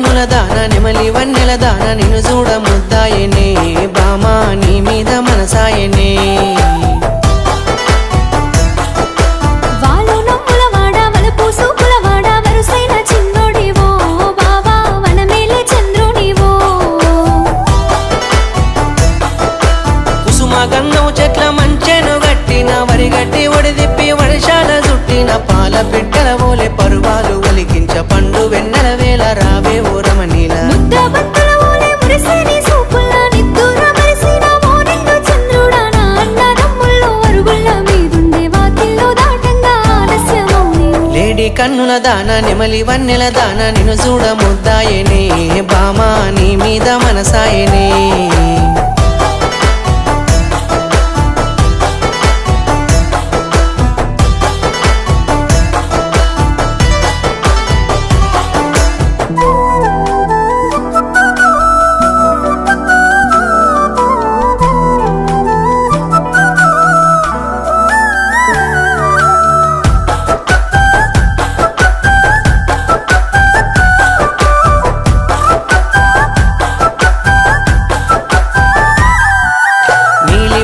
కన్నుల దాన నెమలి వన్నెల దాన నిన్ను చూడ ముద్దాయనే బామా నీ మీద మనసాయనే గన్నవు చెట్ల మంచెను గట్టిన వరిగట్టి ఒడిదిప్పి వడిశాల చుట్టిన పాల బిడ్డల ఓలే పరువాలు ఒలికించ పండు వెన్నెల వేళ రావే ఓ రమణీల లేడి కన్నుల దాన నెమలి వన్నెల దాన నిన్ను చూడ ముద్దాయనే బామా నీ మీద మనసాయనే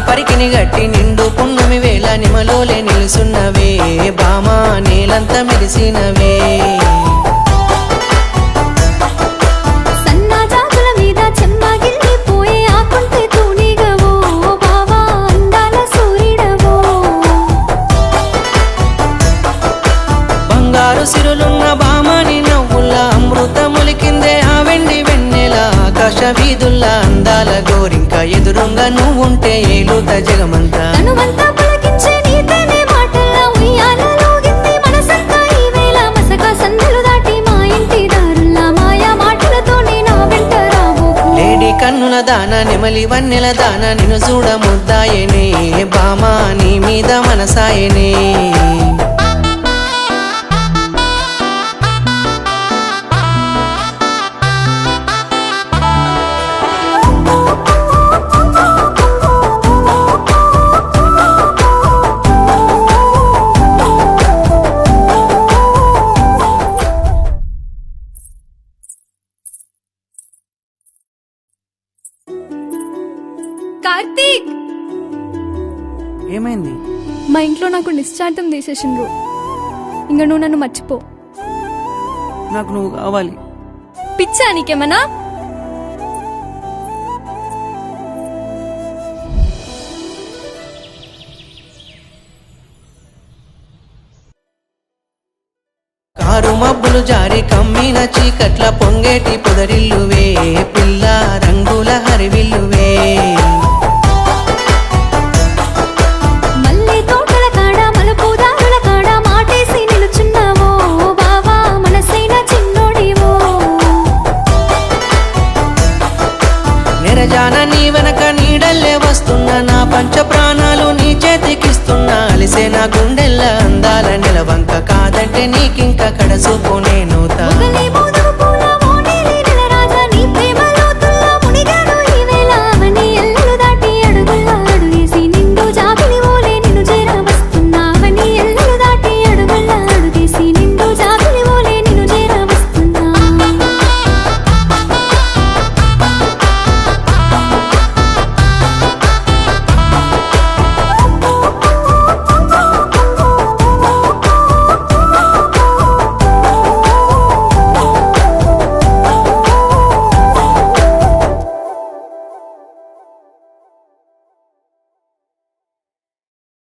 పరికిని గట్టి నిండు పున్నమి వేళ నిమలోలే నిలుసున్నవే బామా నేలంతా మెరిసినవే సన్నాజాతుల మీద చెమ్మగిల్లిపోయే ఆకుంటే తూనిగవో బావా అందాల సూర్యుడవో బంగారు సిరులున్న బామాని నవ్వుల అమృతములికిందే ఆ వెండి వెన్నెల ఆకాశ వీధుల్లా అందాల గోరింక ఎదురుంగా నువ్వుంటే ఏలుత జగమంతా లేడి కన్నుల దాన నెమలి వన్నెల దాన నిన్ను చూడ ముద్దాయనే బామా నీ మీద మనసాయనే కార్తీక్, ఏమైంది? మా ఇంట్లో నాకు నిశ్చాంతం తీసేసిండ్రు. ఇంక నువ్వు నన్ను మర్చిపో. నాకు నువ్వు కావాలి. పిచ్చా నీకేమన్నా? కారు మబ్బులు జారి కమ్మిన చీకట్ల పొంగేటి పొదరిల్లువే పిల్ల రంగుల హరివిల్లువే మల్లె తోటల కాడ మలపూదారుల కాడ మాటేసి నిలుచున్నావో బావా మనసైన చిన్నోడివో నిరజాన నీ వెనక నీడల్లే వస్తున్న నా పంచ ప్రాణాలు నీ చేతికిస్తున్నా అలిసే నా గుండెల్ల అందాల నిలవంక కాదంటే నీకింక కడసూపు నేను